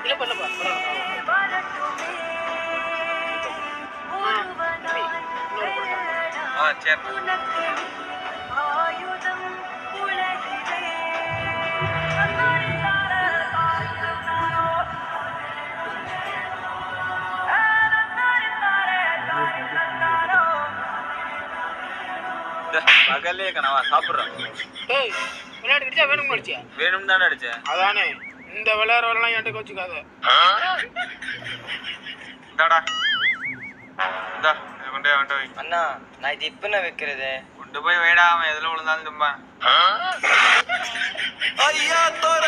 இல்லப்பா சரி பகல்லே கனவா சாப்பிட்றோம். ஏய் விளையாட்டு அடிச்சா வேணும் அடிச்சியா? வேணும் தானே அடிச்சேன். அதானே இந்த விளையாடுறவெல்லாம் என்கிட்ட கோச்சுக்காத. இந்தாடா இந்தா இதை கொண்டு போய் அவன்கிட்ட வை. அண்ணா நான் இது இப்ப நான் வைக்கிறது கொண்டு போய் வைடா, அவன் எதில் விழுந்தாலும் தும்பா. ஐயா தோற